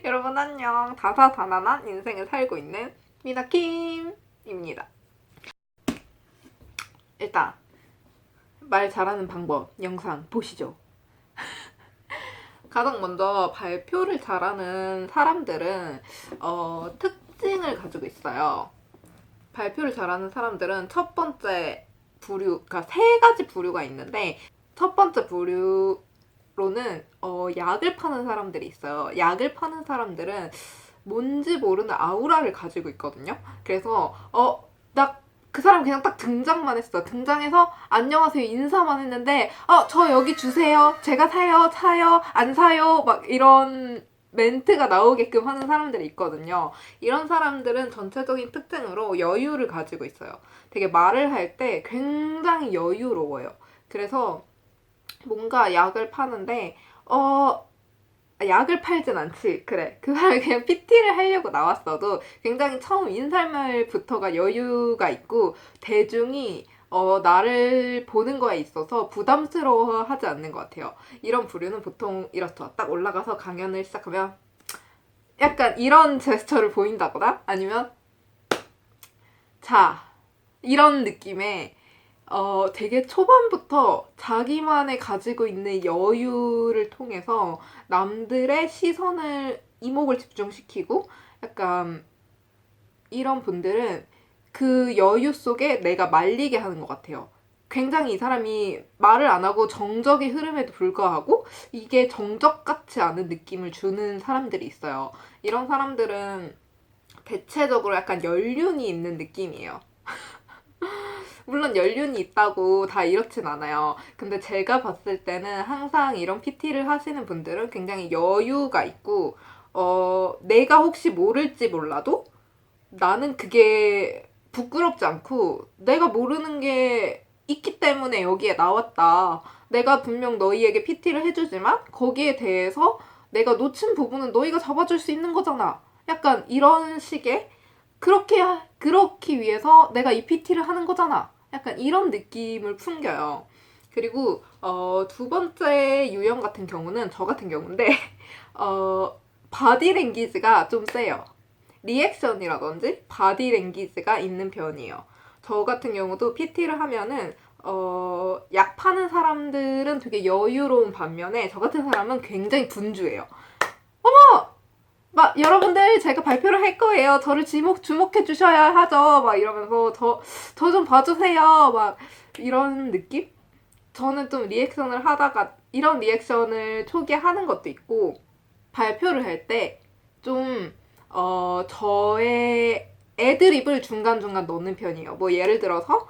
여러분 안녕. 다사다난한 인생을 살고 있는 미나킴입니다. 일단 말 잘하는 방법 영상 보시죠. 가장 먼저 발표를 잘하는 사람들은 특징을 가지고 있어요. 발표를 잘하는 사람들은 첫 번째 부류, 그러니까 세 가지 부류가 있는데 첫 번째 부류로는 약을 파는 사람들이 있어요. 약을 파는 사람들은 뭔지 모르는 아우라를 가지고 있거든요. 그래서 나 그 사람 그냥 딱 등장만 했어. 등장해서 안녕하세요 인사만 했는데 저 여기 주세요. 제가 사요. 안 사요. 막 이런 멘트가 나오게끔 하는 사람들이 있거든요. 이런 사람들은 전체적인 특징으로 여유를 가지고 있어요. 되게 말을 할 때 굉장히 여유로워요. 그래서 뭔가 약을 파는데 약을 팔진 않지. 그래. 그 사람이 그냥 PT를 하려고 나왔어도 굉장히 처음 인사말부터가 여유가 있고 대중이 나를 보는 거에 있어서 부담스러워하지 않는 것 같아요. 이런 부류는 보통 이렇죠. 딱 올라가서 강연을 시작하면 약간 이런 제스처를 보인다거나 아니면 자 이런 느낌의 되게 초반부터 자기만의 가지고 있는 여유를 통해서 남들의 시선을 이목을 집중시키고 약간 이런 분들은 그 여유 속에 내가 말리게 하는 것 같아요. 굉장히 이 사람이 말을 안 하고 정적의 흐름에도 불구하고 이게 정적 같지 않은 느낌을 주는 사람들이 있어요. 이런 사람들은 대체적으로 약간 연륜이 있는 느낌이에요. 물론 연륜이 있다고 다 이렇진 않아요. 근데 제가 봤을 때는 항상 이런 PT를 하시는 분들은 굉장히 여유가 있고, 내가 혹시 모를지 몰라도 나는 그게 부끄럽지 않고, 내가 모르는 게 있기 때문에 여기에 나왔다. 내가 분명 너희에게 PT를 해주지만, 거기에 대해서 내가 놓친 부분은 너희가 잡아줄 수 있는 거잖아. 약간 이런 식의 그렇기 위해서 내가 이 PT를 하는 거잖아. 약간 이런 느낌을 풍겨요. 그리고 두 번째 유형 같은 경우는 저 같은 경우인데 바디 랭귀지가 좀 세요. 리액션이라든지 바디 랭귀지가 있는 편이에요. 저 같은 경우도 PT를 하면은 약 파는 사람들은 되게 여유로운 반면에 저 같은 사람은 굉장히 분주해요. 막 여러분들 제가 발표를 할 거예요. 저를 주목해 주셔야 하죠. 막 이러면서 저 좀 봐주세요. 막 이런 느낌? 저는 좀 리액션을 하다가 이런 리액션을 초기에 하는 것도 있고 발표를 할 때 좀 저의 애드립을 중간중간 넣는 편이에요. 뭐 예를 들어서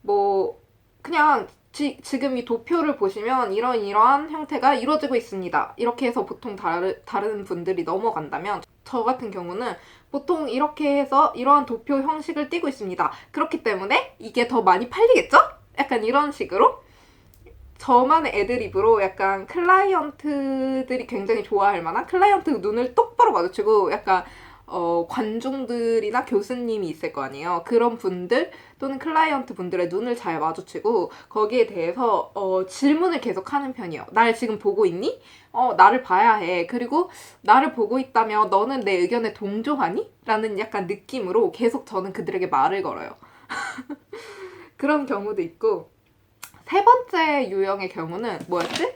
뭐 그냥 지금 이 도표를 보시면 이러한 형태가 이루어지고 있습니다. 이렇게 해서 보통 다른 분들이 넘어간다면 저 같은 경우는 보통 이렇게 해서 이러한 도표 형식을 띠고 있습니다. 그렇기 때문에 이게 더 많이 팔리겠죠? 약간 이런 식으로 저만의 애드립으로 약간 클라이언트들이 굉장히 좋아할 만한 클라이언트 눈을 똑바로 마주치고 약간 관중들이나 교수님이 있을 거 아니에요. 그런 분들 또는 클라이언트 분들의 눈을 잘 마주치고 거기에 대해서 질문을 계속 하는 편이에요. 날 지금 보고 있니? 나를 봐야 해. 그리고 나를 보고 있다면 너는 내 의견에 동조하니? 라는 약간 느낌으로 계속 저는 그들에게 말을 걸어요. 그런 경우도 있고 세 번째 유형의 경우는 뭐였지?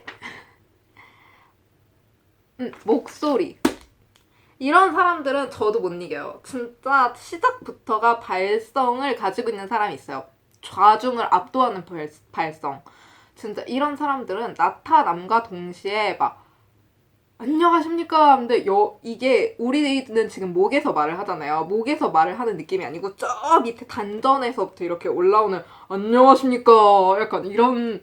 목소리. 이런 사람들은 저도 못 이겨요. 진짜 시작부터가 발성을 가지고 있는 사람이 있어요. 좌중을 압도하는 발성. 진짜 이런 사람들은 나타남과 동시에 막 안녕하십니까. 근데 이게 우리는 지금 목에서 말을 하잖아요. 목에서 말을 하는 느낌이 아니고 저 밑에 단전에서부터 이렇게 올라오는 안녕하십니까. 약간 이런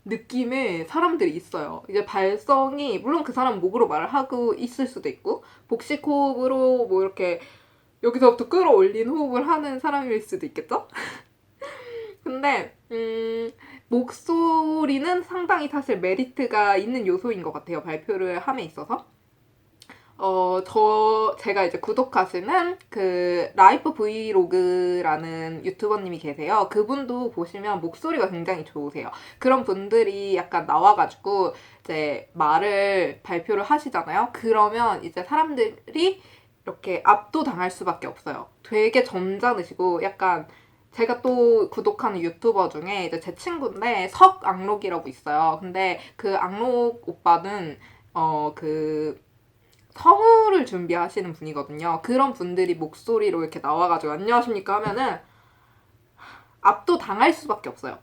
느낌의 사람들이 있어요. 이제 발성이 물론 그 사람 목으로 말을 하고 있을 수도 있고 복식 호흡으로 뭐 이렇게 여기서부터 끌어올린 호흡을 하는 사람일 수도 있겠죠? 근데 목소리는 상당히 사실 메리트가 있는 요소인 것 같아요. 발표를 함에 있어서. 제가 이제 구독하시는 그 라이프 브이로그라는 유튜버님이 계세요. 그분도 보시면 목소리가 굉장히 좋으세요. 그런 분들이 약간 나와가지고 이제 말을 발표를 하시잖아요. 그러면 이제 사람들이 이렇게 압도당할 수밖에 없어요. 되게 점잖으시고 약간 제가 또 구독하는 유튜버 중에 이제 제 친구인데 석악록이라고 있어요. 근데 그 악록 오빠는 그 성우를 준비하시는 분이거든요. 그런 분들이 목소리로 이렇게 나와가지고 안녕하십니까 하면은 압도당할 수밖에 없어요.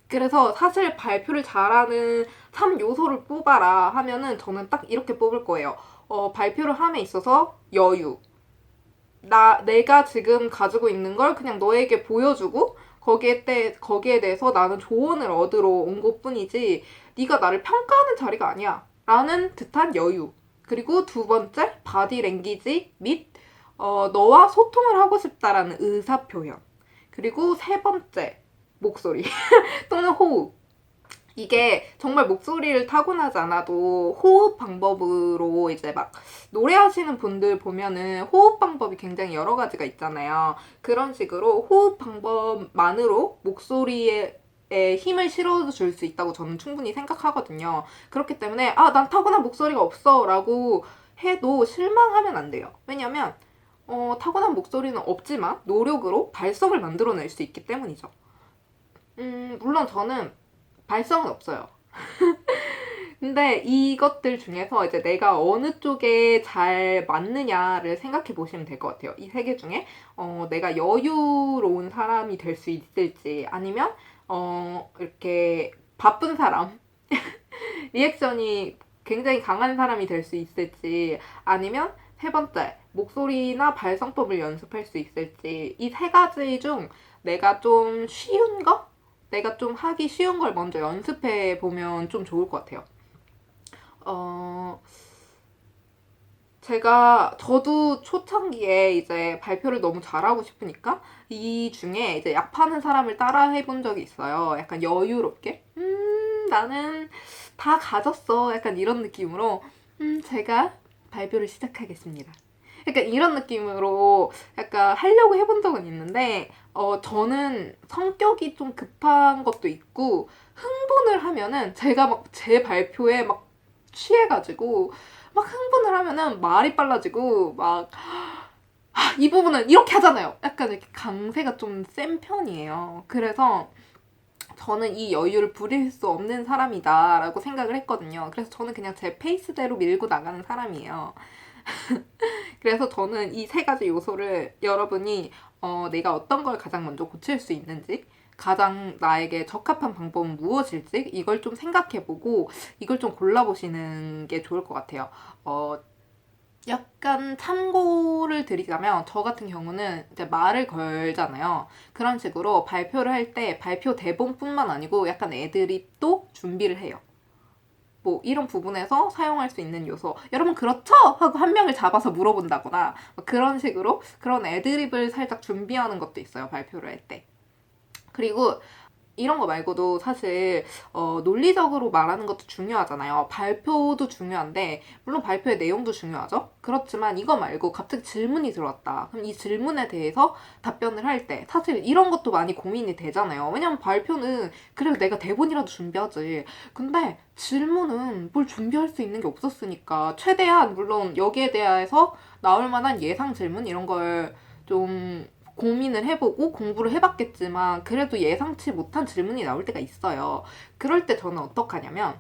그래서 사실 발표를 잘하는 3요소를 뽑아라 하면은 저는 딱 이렇게 뽑을 거예요. 발표를 함에 있어서 여유. 내가 지금 가지고 있는 걸 그냥 너에게 보여주고 거기에 대해서 나는 조언을 얻으러 온 것뿐이지 네가 나를 평가하는 자리가 아니야. 라는 듯한 여유. 그리고 두 번째, 바디 랭귀지 및 너와 소통을 하고 싶다라는 의사 표현. 그리고 세 번째, 목소리 또는 호흡. 이게 정말 목소리를 타고나지 않아도 호흡 방법으로 이제 막 노래하시는 분들 보면은 호흡 방법이 굉장히 여러 가지가 있잖아요. 그런 식으로 호흡 방법만으로 목소리에 힘을 실어줄 수 있다고 저는 충분히 생각하거든요. 그렇기 때문에 난 타고난 목소리가 없어 라고 해도 실망하면 안 돼요. 왜냐면 타고난 목소리는 없지만 노력으로 발성을 만들어낼 수 있기 때문이죠. 물론 저는 발성은 없어요. 근데 이것들 중에서 이제 내가 어느 쪽에 잘 맞느냐를 생각해 보시면 될 것 같아요. 이 세 개 중에 내가 여유로운 사람이 될 수 있을지 아니면 이렇게 바쁜 사람 리액션이 굉장히 강한 사람이 될 수 있을지 아니면 세 번째 목소리나 발성법을 연습할 수 있을지 이 세 가지 중 내가 좀 쉬운 거? 내가 좀 하기 쉬운 걸 먼저 연습해 보면 좀 좋을 것 같아요. 저도 초창기에 이제 발표를 너무 잘하고 싶으니까 이 중에 이제 약 파는 사람을 따라 해본 적이 있어요. 약간 여유롭게. 나는 다 가졌어. 약간 이런 느낌으로, 제가 발표를 시작하겠습니다. 약간 이런 느낌으로 약간 하려고 해본 적은 있는데, 저는 성격이 좀 급한 것도 있고, 흥분을 하면은 제가 막 제 발표에 막 취해가지고, 막 흥분을 하면은 말이 빨라지고, 막, 이 부분은 이렇게 하잖아요. 약간 이렇게 강세가 좀 센 편이에요. 그래서 저는 이 여유를 부릴 수 없는 사람이다라고 생각을 했거든요. 그래서 저는 그냥 제 페이스대로 밀고 나가는 사람이에요. 그래서 저는 이 세 가지 요소를 여러분이 내가 어떤 걸 가장 먼저 고칠 수 있는지 가장 나에게 적합한 방법은 무엇일지 이걸 좀 생각해보고 이걸 좀 골라보시는 게 좋을 것 같아요. 약간 참고를 드리자면 저 같은 경우는 이제 말을 걸잖아요. 그런 식으로 발표를 할 때 발표 대본뿐만 아니고 약간 애드립도 준비를 해요. 뭐 이런 부분에서 사용할 수 있는 요소 여러분 그렇죠? 하고 한 명을 잡아서 물어본다거나 그런 식으로 그런 애드립을 살짝 준비하는 것도 있어요. 발표를 할 때. 그리고 이런 거 말고도 사실 논리적으로 말하는 것도 중요하잖아요. 발표도 중요한데 물론 발표의 내용도 중요하죠. 그렇지만 이거 말고 갑자기 질문이 들어왔다. 그럼 이 질문에 대해서 답변을 할 때 사실 이런 것도 많이 고민이 되잖아요. 왜냐면 발표는 그래도 내가 대본이라도 준비하지. 근데 질문은 뭘 준비할 수 있는 게 없었으니까 최대한 물론 여기에 대해서 나올 만한 예상 질문 이런 걸좀 고민을 해보고 공부를 해봤겠지만 그래도 예상치 못한 질문이 나올 때가 있어요. 그럴 때 저는 어떡하냐면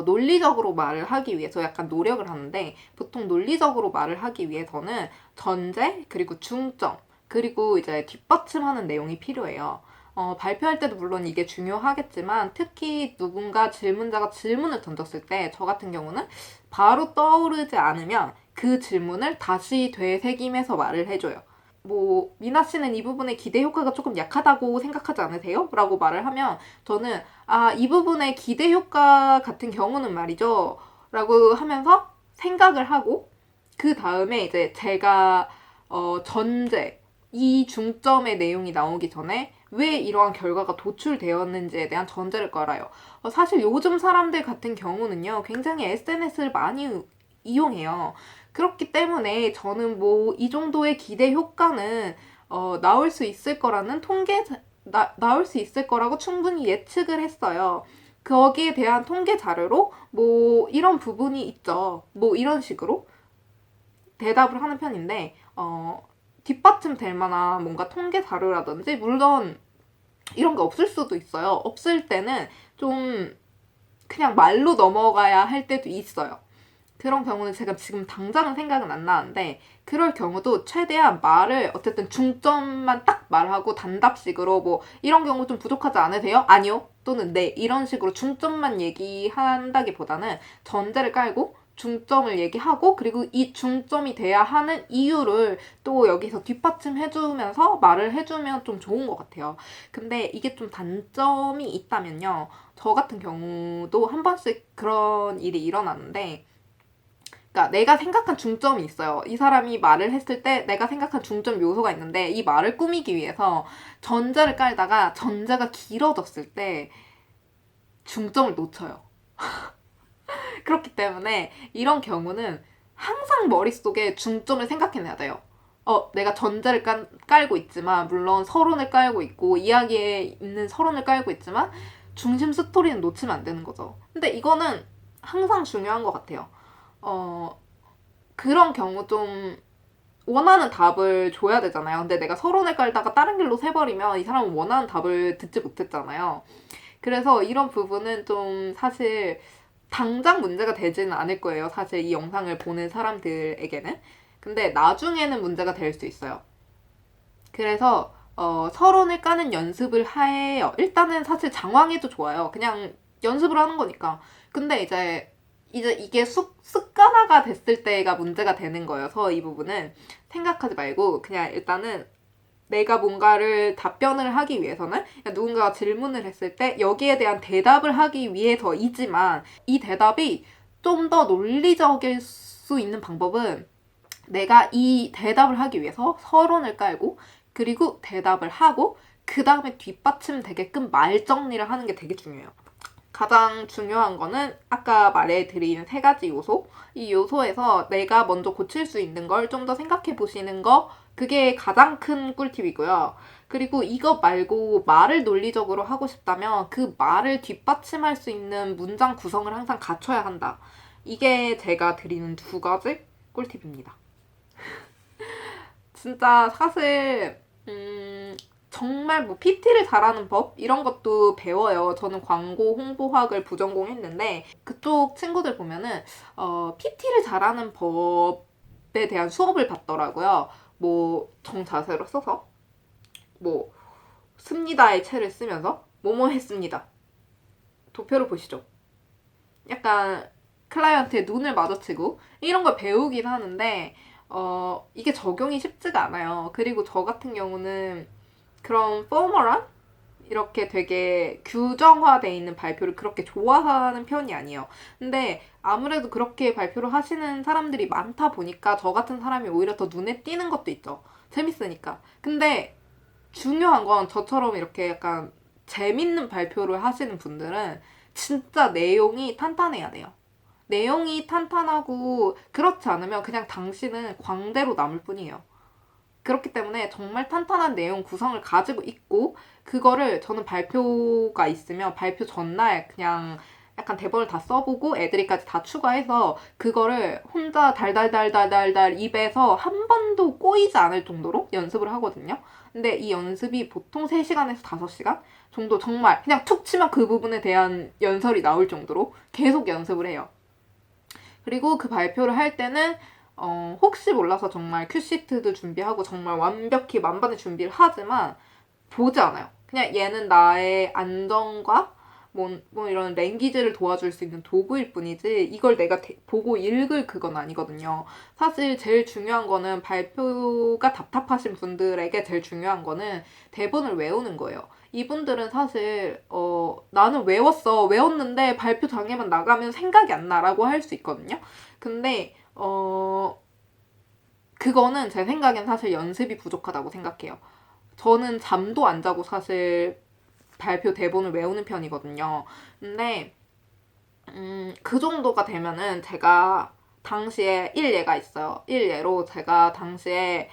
논리적으로 말을 하기 위해서 약간 노력을 하는데 보통 논리적으로 말을 하기 위해서는 전제 그리고 중점 그리고 이제 뒷받침하는 내용이 필요해요. 발표할 때도 물론 이게 중요하겠지만 특히 누군가 질문자가 질문을 던졌을 때 저 같은 경우는 바로 떠오르지 않으면 그 질문을 다시 되새김해서 말을 해줘요. 뭐 미나 씨는 이 부분에 기대 효과가 조금 약하다고 생각하지 않으세요? 라고 말을 하면 저는 이 부분의 기대 효과 같은 경우는 말이죠. 라고 하면서 생각을 하고 그 다음에 이제 제가 전제 이 중점의 내용이 나오기 전에 왜 이러한 결과가 도출되었는지에 대한 전제를 깔아요. 사실 요즘 사람들 같은 경우는요. 굉장히 SNS를 많이 이용해요. 그렇기 때문에 저는 뭐 이 정도의 기대 효과는 나올 수 있을 거라는 나올 수 있을 거라고 충분히 예측을 했어요. 거기에 대한 통계 자료로 뭐 이런 부분이 있죠. 뭐 이런 식으로 대답을 하는 편인데, 뒷받침 될 만한 뭔가 통계 자료라든지, 물론 이런 게 없을 수도 있어요. 없을 때는 좀 그냥 말로 넘어가야 할 때도 있어요. 그런 경우는 제가 지금 당장은 생각은 안 나는데, 그럴 경우도 최대한 말을 어쨌든 중점만 딱 말하고 단답식으로 뭐 이런 경우 좀 부족하지 않으세요? 아니요. 또는 네. 이런 식으로 중점만 얘기한다기보다는 전제를 깔고 중점을 얘기하고, 그리고 이 중점이 돼야 하는 이유를 또 여기서 뒷받침해주면서 말을 해주면 좀 좋은 것 같아요. 근데 이게 좀 단점이 있다면요. 저 같은 경우도 한 번씩 그런 일이 일어나는데, 그러니까 내가 생각한 중점이 있어요. 이 사람이 말을 했을 때 내가 생각한 중점 요소가 있는데, 이 말을 꾸미기 위해서 전제를 깔다가 전제가 길어졌을 때 중점을 놓쳐요. 그렇기 때문에 이런 경우는 항상 머릿속에 중점을 생각해내야 돼요. 내가 전제를 깔고 있지만, 물론 서론을 깔고 있고, 이야기에 있는 서론을 깔고 있지만, 중심 스토리는 놓치면 안 되는 거죠. 근데 이거는 항상 중요한 것 같아요. 그런 경우 좀 원하는 답을 줘야 되잖아요. 근데 내가 서론을 깔다가 다른 길로 새버리면 이 사람은 원하는 답을 듣지 못했잖아요. 그래서 이런 부분은 좀 사실 당장 문제가 되지는 않을 거예요. 사실 이 영상을 보는 사람들에게는. 근데 나중에는 문제가 될 수 있어요. 그래서 서론을 까는 연습을 해요. 일단은 사실 장황해도 좋아요. 그냥 연습을 하는 거니까. 근데 이제 이게 습관화가 됐을 때가 문제가 되는 거여서, 이 부분은 생각하지 말고 그냥 일단은 내가 뭔가를 답변을 하기 위해서는, 누군가가 질문을 했을 때 여기에 대한 대답을 하기 위해서이지만, 이 대답이 좀 더 논리적일 수 있는 방법은 내가 이 대답을 하기 위해서 서론을 깔고, 그리고 대답을 하고, 그 다음에 뒷받침 되게끔 말 정리를 하는 게 되게 중요해요. 가장 중요한 거는 아까 말해드린 세 가지 요소. 이 요소에서 내가 먼저 고칠 수 있는 걸 좀 더 생각해 보시는 거, 그게 가장 큰 꿀팁이고요. 그리고 이것 말고 말을 논리적으로 하고 싶다면 그 말을 뒷받침할 수 있는 문장 구성을 항상 갖춰야 한다. 이게 제가 드리는 두 가지 꿀팁입니다. 진짜 사실 정말 뭐 PT를 잘하는 법 이런 것도 배워요. 저는 광고 홍보학을 부전공했는데, 그쪽 친구들 보면은 PT를 잘하는 법에 대한 수업을 받더라고요. 뭐 정자세로 써서 뭐 습니다의 채를 쓰면서 뭐뭐 했습니다. 도표를 보시죠. 약간 클라이언트의 눈을 마주치고 이런 걸 배우긴 하는데, 이게 적용이 쉽지가 않아요. 그리고 저 같은 경우는 그런 포멀한 이렇게 되게 규정화돼 있는 발표를 그렇게 좋아하는 편이 아니에요. 근데 아무래도 그렇게 발표를 하시는 사람들이 많다 보니까 저 같은 사람이 오히려 더 눈에 띄는 것도 있죠. 재밌으니까. 근데 중요한 건 저처럼 이렇게 약간 재밌는 발표를 하시는 분들은 진짜 내용이 탄탄해야 돼요. 내용이 탄탄하고 그렇지 않으면 그냥 당신은 광대로 남을 뿐이에요. 그렇기 때문에 정말 탄탄한 내용 구성을 가지고 있고, 그거를 저는 발표가 있으면 발표 전날 그냥 약간 대본을 다 써보고 애드립까지 다 추가해서 그거를 혼자 달달달달달달 입에서 한 번도 꼬이지 않을 정도로 연습을 하거든요. 근데 이 연습이 보통 3시간에서 5시간 정도, 정말 그냥 툭 치면 그 부분에 대한 연설이 나올 정도로 계속 연습을 해요. 그리고 그 발표를 할 때는 혹시 몰라서 정말 큐시트도 준비하고 정말 완벽히 만반의 준비를 하지만 보지 않아요. 그냥 얘는 나의 안정과 뭐 이런 랭귀지를 도와줄 수 있는 도구일 뿐이지, 이걸 내가 보고 읽을 그건 아니거든요. 사실 제일 중요한 거는, 발표가 답답하신 분들에게 제일 중요한 거는 대본을 외우는 거예요. 이분들은 사실 나는 외웠는데 발표장에만 나가면 생각이 안 나라고 할 수 있거든요. 근데 그거는 제 생각엔 사실 연습이 부족하다고 생각해요. 저는 잠도 안 자고 사실 발표 대본을 외우는 편이거든요. 근데 그 정도가 되면은 제가 당시에 일예가 있어요. 일예로 제가 당시에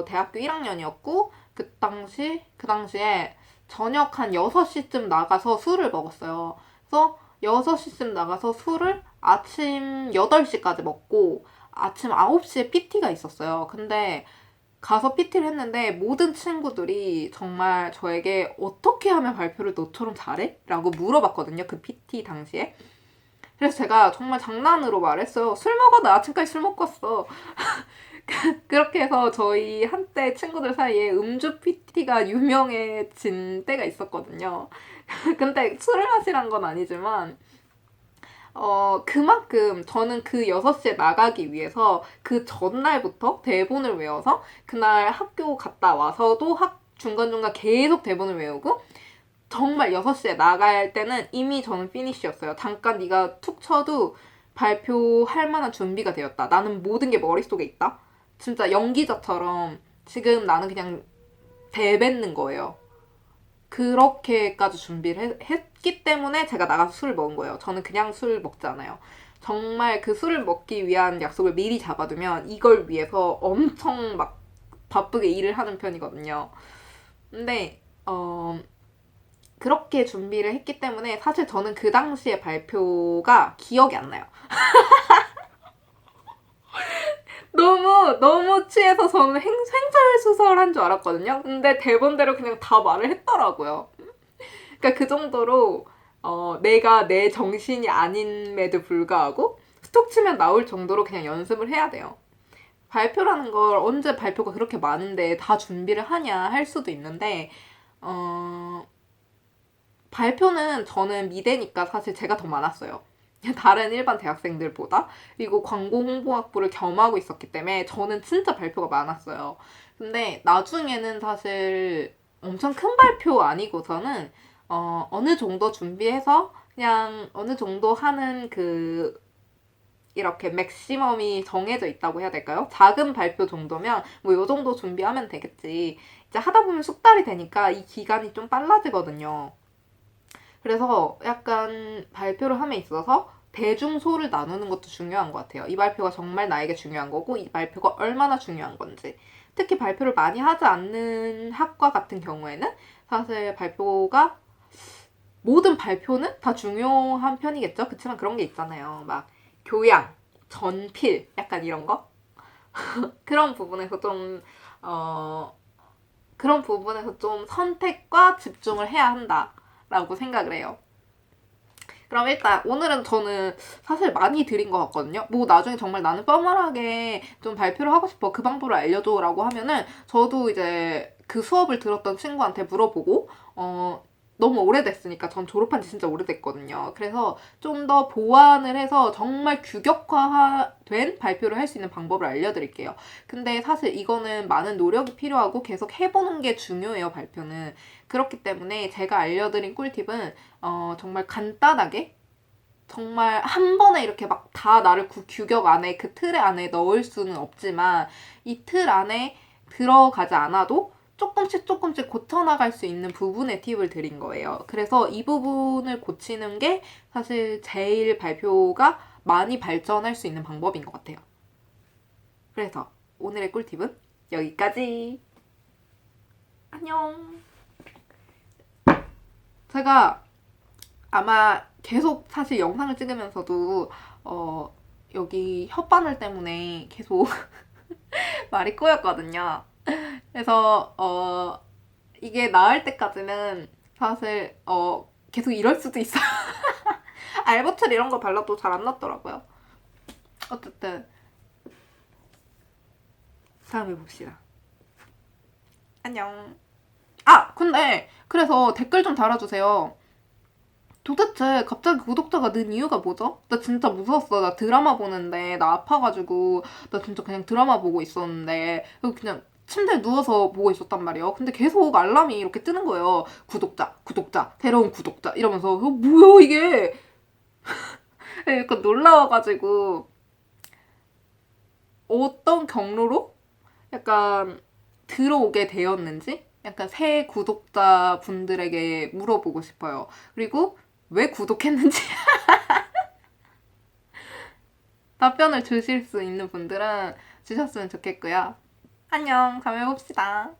대학교 1학년이었고 그 당시에 저녁 한 6시쯤 나가서 술을 먹었어요. 그래서 6시쯤 나가서 술을 아침 8시까지 먹고 아침 9시에 PT가 있었어요. 근데 가서 PT를 했는데 모든 친구들이 정말 저에게 어떻게 하면 발표를 너처럼 잘해? 라고 물어봤거든요. 그 PT 당시에. 그래서 제가 정말 장난으로 말했어요. 술 먹어. 나 아침까지 술 먹고 왔어. 그렇게 해서 저희 한때 친구들 사이에 음주 PT가 유명해진 때가 있었거든요. 근데 술을 마시란 건 아니지만 그만큼 저는 그 6시에 나가기 위해서 그 전날부터 대본을 외워서 그날 학교 갔다 와서도 중간중간 계속 대본을 외우고 정말 6시에 나갈 때는 이미 저는 피니쉬였어요. 잠깐 네가 툭 쳐도 발표할 만한 준비가 되었다. 나는 모든 게 머릿속에 있다. 진짜 연기자처럼 지금 나는 그냥 대뱉는 거예요. 그렇게까지 준비를 했기 때문에 제가 나가서 술을 먹은 거예요. 저는 그냥 술 먹지 않아요. 정말 그 술을 먹기 위한 약속을 미리 잡아두면 이걸 위해서 엄청 막 바쁘게 일을 하는 편이거든요. 근데 그렇게 준비를 했기 때문에 사실 저는 그 당시의 발표가 기억이 안 나요. 너무 취해서 저는 횡설수설한 줄 알았거든요. 근데 대본대로 그냥 다 말을 했더라고요. 그러니까 그 정도로 내가 내 정신이 아님에도 불구하고 스톡 치면 나올 정도로 그냥 연습을 해야 돼요. 발표라는 걸 언제 발표가 그렇게 많은데 다 준비를 하냐 할 수도 있는데 발표는 저는 미대니까 사실 제가 더 많았어요. 다른 일반 대학생들보다. 그리고 광고홍보학부를 겸하고 있었기 때문에 저는 진짜 발표가 많았어요. 근데 나중에는 사실 엄청 큰 발표 아니고서는 어느 정도 준비해서 그냥 어느 정도 하는 이렇게 맥시멈이 정해져 있다고 해야 될까요? 작은 발표 정도면 뭐 요 정도 준비하면 되겠지. 이제 하다 보면 숙달이 되니까 이 기간이 좀 빨라지거든요. 그래서 약간 발표를 함에 있어서 대중소를 나누는 것도 중요한 것 같아요. 이 발표가 정말 나에게 중요한 거고 이 발표가 얼마나 중요한 건지. 특히 발표를 많이 하지 않는 학과 같은 경우에는 사실 모든 발표는 다 중요한 편이겠죠? 그렇지만 그런 게 있잖아요. 막 교양, 전필 약간 이런 거? 그런 부분에서 그런 부분에서 좀 선택과 집중을 해야 한다라고 생각을 해요. 그럼 일단 오늘은 저는 사실 많이 드린 것 같거든요. 뭐 나중에 정말 나는 뻔뻔하게 좀 발표를 하고 싶어. 그 방법을 알려줘 라고 하면은 저도 이제 그 수업을 들었던 친구한테 물어보고 너무 오래됐으니까 전 졸업한 지 진짜 오래됐거든요. 그래서 좀 더 보완을 해서 정말 규격화된 발표를 할 수 있는 방법을 알려드릴게요. 근데 사실 이거는 많은 노력이 필요하고 계속 해보는 게 중요해요, 발표는. 그렇기 때문에 제가 알려드린 꿀팁은 정말 간단하게 정말 한 번에 이렇게 막 다 나를 규격 안에 그 틀 안에 넣을 수는 없지만 이 틀 안에 들어가지 않아도 조금씩 고쳐나갈 수 있는 부분의 팁을 드린 거예요. 그래서 이 부분을 고치는 게 사실 제일 발표가 많이 발전할 수 있는 방법인 것 같아요. 그래서 오늘의 꿀팁은 여기까지. 안녕. 제가 아마 계속 사실 영상을 찍으면서도 여기 혓바늘 때문에 계속 말이 꼬였거든요. 그래서 이게 나을 때까지는 사실 계속 이럴 수도 있어요. 알보틀 이런 거 발라도 잘 안 났더라고요. 어쨌든 다음에 봅시다. 안녕. 아! 근데 그래서 댓글 좀 달아주세요. 도대체 갑자기 구독자가 는 이유가 뭐죠? 나 진짜 무서웠어. 나 드라마 보는데 나 아파가지고 나 진짜 그냥 드라마 보고 있었는데 그냥 침대에 누워서 보고 있었단 말이에요. 근데 계속 알람이 이렇게 뜨는 거예요. 구독자, 새로운 구독자 이러면서 뭐야 이게. 약간 놀라워가지고 어떤 경로로 약간 들어오게 되었는지 약간 새 구독자분들에게 물어보고 싶어요. 그리고 왜 구독했는지 답변을 주실 수 있는 분들은 주셨으면 좋겠고요. 안녕, 다음에 봅시다.